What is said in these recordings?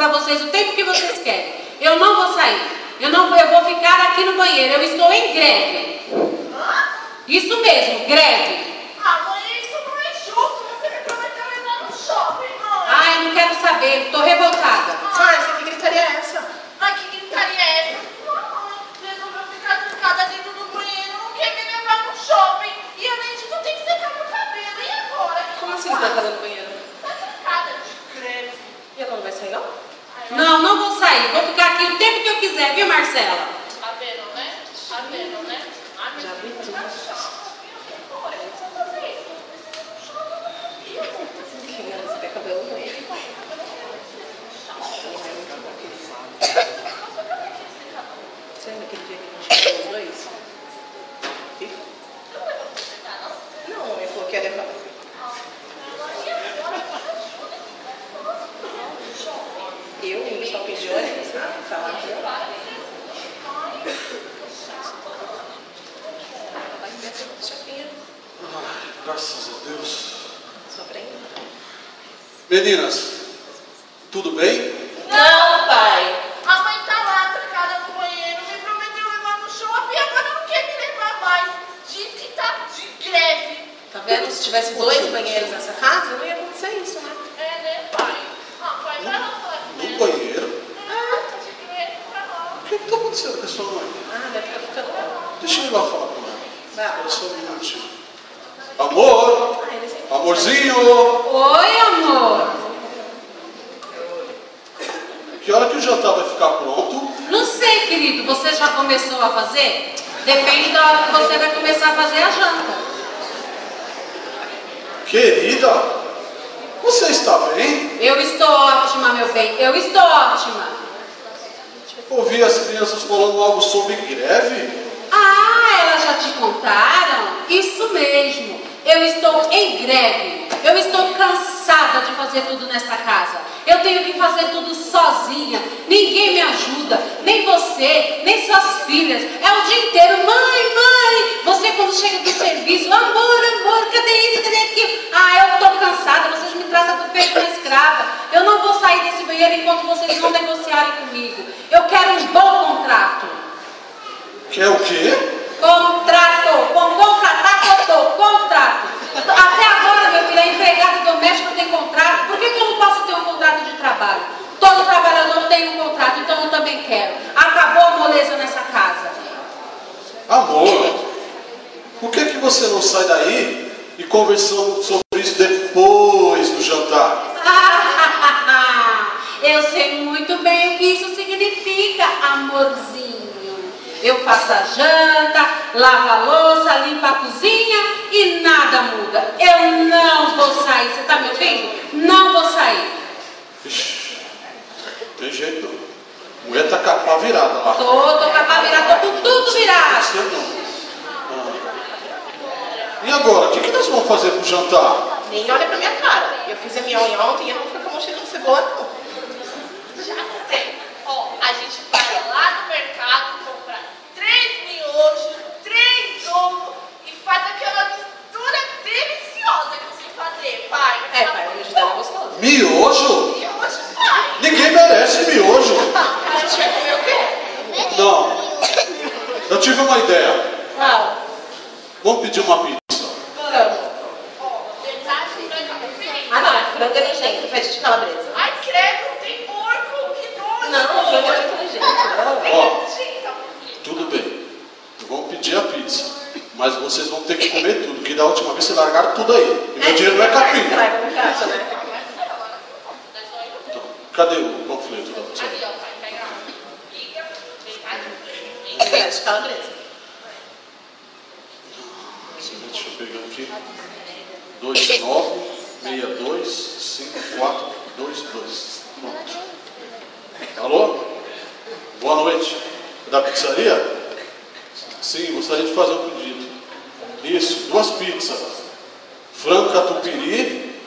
para vocês o tempo que vocês querem. Eu não vou sair. Eu vou ficar aqui no banheiro. Eu estou em greve. Isso mesmo, greve. Mãe, isso não é justo. Você me prometeu levar no shopping, mãe. Ai, eu não quero saber. Estou revoltada. Márcia, que gritaria é essa? Ai, que gritaria é essa? Mamãe, resolveu ficar trancada dentro do banheiro. Não quer me levar no shopping. E além disso, eu tenho que secar meu cabelo. E agora? Como assim trancada no banheiro? Tá trancada de greve. E ela não vai sair, não? Não, não vou sair. Vou ficar aqui o tempo que eu quiser, viu, Marcela? Tá vendo, né? Tá vendo, né? Ai, Já vi tudo. Que graça, tem cabelo ruim. Você lembra aquele dia que a gente ficou os dois? Não, ele falou que ia levar. Eu no shopping de ônibus, falar que Graças a Deus. só pra ir. Meninas, tudo bem? Não, pai. A mãe tá lá trancada no banheiro. Me prometeu levar no shopping e agora não quer me levar mais. Diz que tá de greve. Tá vendo? Se tivesse dois banheiros nessa casa, não ia acontecer isso, né? É, né, pai? Ah, pai, vai lá falar com No ela. banheiro? Ah, tá de greve, vai lá. O que está acontecendo com a sua mãe? Ah, deve estar ficando. Deixa eu ir lá falar com ela. Vai. Espera só um minutinho. Amor! Ah, ele sempre- Amorzinho! Oi, amor. Que hora que o jantar vai ficar pronto? Não sei, querido. Você já começou a fazer? Depende da hora que você vai começar a fazer a janta. Querida, você está bem? Eu estou ótima, meu bem. Eu estou ótima. Ouvi as crianças falando algo sobre greve. Ah, elas já te contaram? Isso mesmo. Eu estou em greve. Eu estou cansada de fazer tudo nesta casa. Eu tenho que fazer tudo sozinha. Ninguém me ajuda. Nem você, nem suas filhas. É o dia inteiro. Mãe, mãe. Você quando chega do serviço. Amor, amor, cadê isso, cadê aquilo? Ah, eu estou cansada. Vocês me tratam por feito uma escrava. Eu não vou sair desse banheiro enquanto vocês não negociarem comigo. Eu quero um bom contrato. Quer o quê? Contrato, contrato. Até agora, meu filho, a empregada doméstica tem contrato. Por que eu não posso ter um contrato de trabalho? Todo trabalhador tem um contrato, então eu também quero. Acabou a moleza nessa casa. Amor, por que você não sai daí e conversamos sobre isso depois do jantar? Eu sei muito bem o que isso significa, amorzinho. Eu faço a janta, lavo a louça, limpo a cozinha e nada muda. Eu não vou sair. Você tá me ouvindo? Não vou sair. Ixi, tem jeito não. Mulher tá com a pá virada lá. Tô com a pá virada, tô com tudo virado. Você não. E agora, o que nós vamos fazer pro jantar? Nem olha pra minha cara. Eu fiz a minha unha ontem e eu não fico com a mão cheia de cebola, não. Já sei. Ó, a gente vai lá no mercado comprar 3 miojos, 3 ovos e faz aquela mistura deliciosa que eu sei fazer, pai. É, pai, o miojo dela é gostoso. Miojo? Miojo, pai. Ninguém merece miojo. A gente vai comer o quê? Não. Eu tive uma ideia. Qual? Vamos pedir uma pizza. Vamos. Ó, verdade, frango. Ah, não. Frango é nojento. Pede de calabresa. Ai, credo, tem porco, que nojo. Não, frango é muito nojento. Ó, tudo bem. Vamos pedir a pizza. Mas vocês vão ter que comer tudo, que da última vez vocês largaram tudo aí. E meu dinheiro não é capim. Traga no caixa, né? Então, cadê o panfleto da pizza? Ali, ó, pai, pega a miga, É verdade, de calabresa. Deixa eu pegar aqui. 29625422. Pronto. Alô? Boa noite. É da pizzaria? Sim, gostaria de fazer um pedido. Isso, 2 pizzas. Frango catupiry e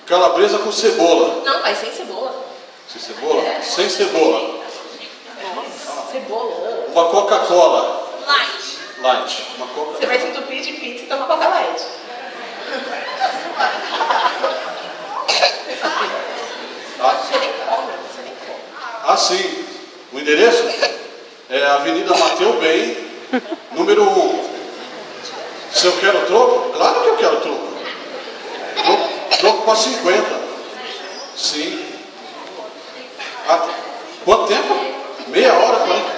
calabresa com cebola. Não, pai, sem cebola. Sem cebola? Sem cebola. Nossa, cebola. Uma Coca-Cola. Light. Light. Uma Coca-Cola. Você vai se entupir de pizza e toma Coca Light. Tá? Você nem come, você nem come. Ah, sim. O endereço é Avenida Mateu Bem, número 1. Se eu quero troco? Claro que eu quero troco. Troco para 50. Sim. Ah, quanto tempo? Meia hora, 40.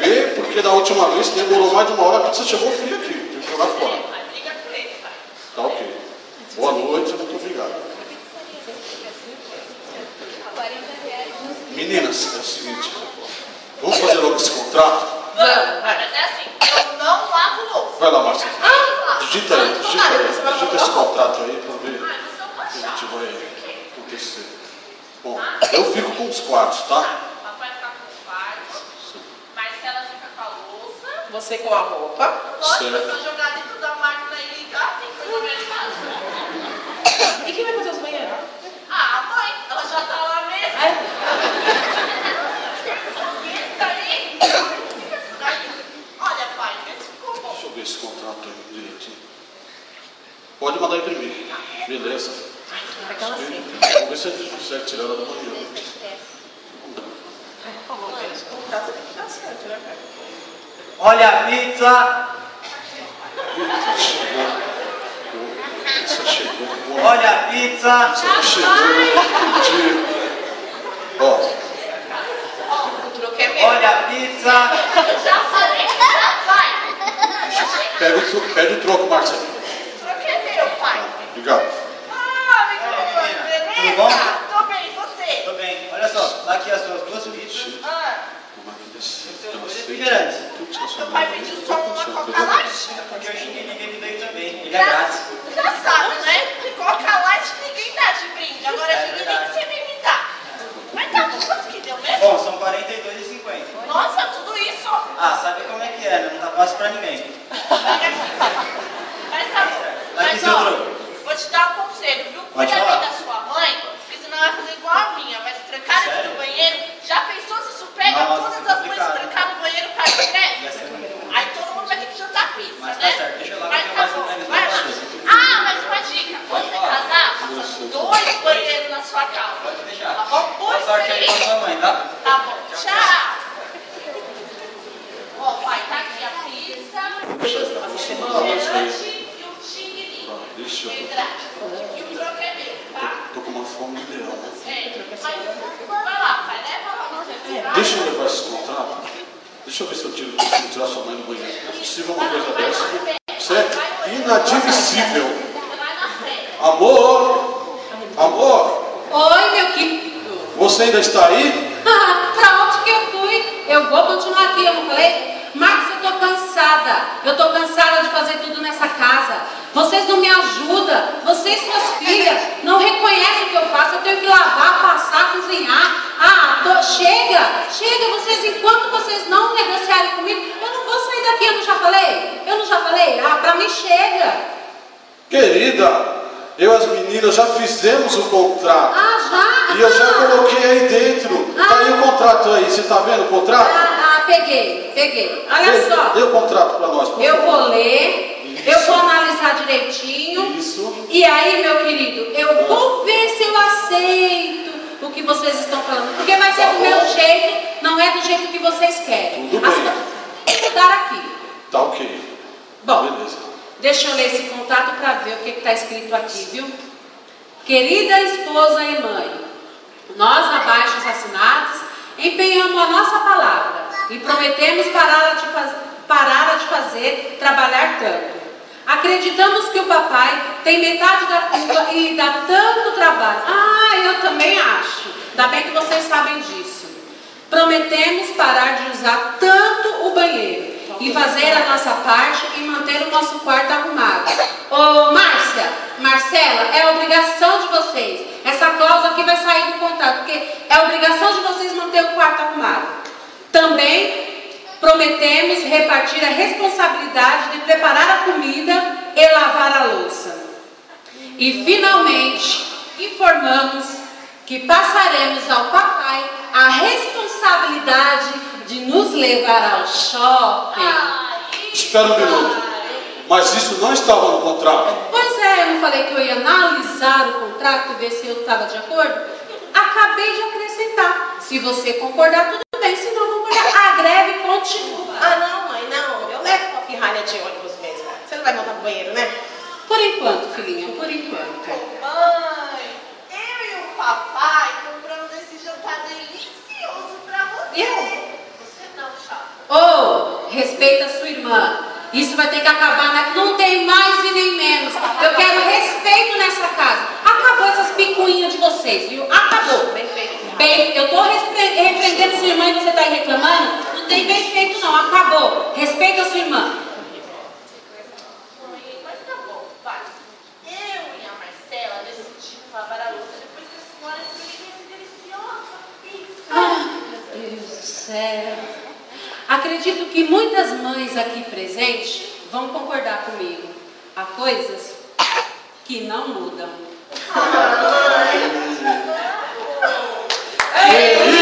Vê, porque da última vez demorou mais de uma hora, a pizza chegou fria aqui. Tem que jogar fora. Tá ok. Boa noite, muito obrigado. Meninas, é o seguinte. Vamos fazer logo esse contrato? Vamos, mas é assim, eu não lavo louça. Vai lá, Márcia. Digita esse contrato aí para ver o que a gente vai acontecer. Bom, eu fico com os quartos, tá? Papai fica com os quartos, Marcela fica com a louça. Você com a roupa. Lógico, eu sou jogar dentro da máquina e ligar, tem coisa na minha casa. E quem vai fazer os banheiros? Ah, a mãe, ela já tá lá mesmo. Isso aí. Olha, pai, vê se ficou bom. Deixa eu ver esse contrato aí direitinho. Pode mandar imprimir. Beleza. Vamos ver se a gente consegue tirar ela da manhã. Esse contrato tem que dar certo, né, cara? Olha a pizza! Pizza chegou. Olha a pizza! Pizza chegou. Ó, O troco é meu. Olha a pizza! Já falei que já vai. pede o troco, Marcelo. O troco é meu, pai. Obrigado. Ah, microfone, beleza? Tudo bom? Tô bem, e você? Tô bem. Olha só, tá aqui as suas duas pizzas. Ah, Refrigerantes. meu pai pediu só uma Coca-Light. Porque eu xinguei ninguém que veio também. Ele é grátis. Já sabe, né? Coca-Light ninguém dá de brinde. Agora é ninguém que você vem me dar. Mas tá bom, quanto que deu mesmo? Bom, são R$42,50. Nossa, tudo isso? Ah, sabe como é que é, né? Não tá fácil pra ninguém. Mas tá bom. Aqui Mas seu ó, troco. vou te dar um conselho, viu? Pode Cuida falar. bem da sua mãe, porque senão vai fazer igual a minha. Vai se trancar dentro Sério? do banheiro. Já pensou se isso pega Nossa, todas as mães se complicado. trancar no banheiro para o greve? Vai ser muito bom. Aí todo mundo vai ter que jantar pizza, Mas tá né? certo, deixa eu lá, Mas porque tá mais bom, entregas vai pra lá. vocês. Ah, mas uma dica. Quando Pode você falar. casar, faça 2 banheiros na sua casa. Pode deixar. Tá bom? Boa sorte aí com a sua mãe, tá? Tá bom, tchau. Ó, pai, tá aqui a pizza, o refrigerante e o tigrinho. Deixa eu. Meio grátis. E o troco é meu, tá? Tô com uma fome de leão. Mas vai lá, pai, leva lá no seu lugar. Deixa eu levar esse contrato. Deixa eu ver se eu tiro consigo tirar sua mãe do banheiro. Não é possível uma coisa dessa. Isso é inadmissível. Você vai na frente. Amor! Amor! Oi, meu querido. Você ainda está aí? Pra onde que eu fui? Eu vou continuar aqui, eu não falei? Marcos, eu tô cansada. Eu tô cansada de fazer tudo nessa casa. Vocês não me ajudam. Vocês, suas filhas, não reconhecem o que eu faço. Eu tenho que lavar, passar, cozinhar. Chega. Vocês, enquanto vocês não negociarem comigo, eu não vou sair daqui. Eu não já falei? Pra mim chega. Querida, eu e as meninas já fizemos o contrato. Já? E eu já coloquei aí dentro. Tá aí o contrato aí. Você tá vendo o contrato? Peguei. Olha só. Dê o contrato para nós, por Eu favor. vou ler, eu vou analisar direitinho. Isso. E aí, meu querido, eu vou ver se eu aceito o que vocês estão falando. Porque vai ser Tá do bom. meu jeito, não é do jeito que vocês querem. Tudo bem. As coisas têm que mudar aqui. Tá ok. Bom, Beleza. deixa eu ler esse contrato para ver o que está escrito aqui, viu? Querida esposa e mãe, nós, abaixo assinados, empenhamos a nossa palavra e prometemos parar de fazer trabalhar tanto. Acreditamos que o papai tem metade da culpa e dá tanto trabalho. Eu também acho. Ainda bem que vocês sabem disso. Prometemos parar de usar tanto o banheiro e fazer a nossa parte e manter o nosso quarto arrumado. Ô Marcela, é obrigação de vocês. Essa cláusula aqui vai sair do contrato, porque é obrigação de vocês manter o quarto arrumado. Também prometemos repartir a responsabilidade de preparar a comida e lavar a louça. E finalmente informamos que passaremos ao papai a responsabilidade de nos levar ao shopping. Espera um minuto. Mas isso não estava no contrato. Pois é, eu não falei que eu ia analisar o contrato e ver se eu estava de acordo? Acabei de acrescentar. Se você concordar, tudo bem. Se não concordar, a greve continua. Ah, não, mãe, não. Eu levo uma pirralha de ônibus mesmo. Você não vai voltar pro banheiro, né? Por enquanto, filhinha, por enquanto. Mãe, eu e o papai compramos esse jantar delicioso pra você. Eu? Você não, chata. Oh, respeita a sua irmã. Isso vai ter que acabar, né? Não tem mais e nem menos. Eu quero respeito nessa casa. Acabou essas picuinhas de vocês, viu? Acabou. Bem feito. Bem, eu tô repreendendo sua irmã e você tá aí reclamando? Não tem bem feito não, acabou. Respeita a sua irmã. Mãe, mas tá bom, vai. Eu e a Marcela decidimos lavar a louça depois que a senhora experimentou essa deliciosa pizza. Ai, meu Deus do céu. Acredito que muitas mães aqui presentes vão concordar comigo. Há coisas que não mudam. Que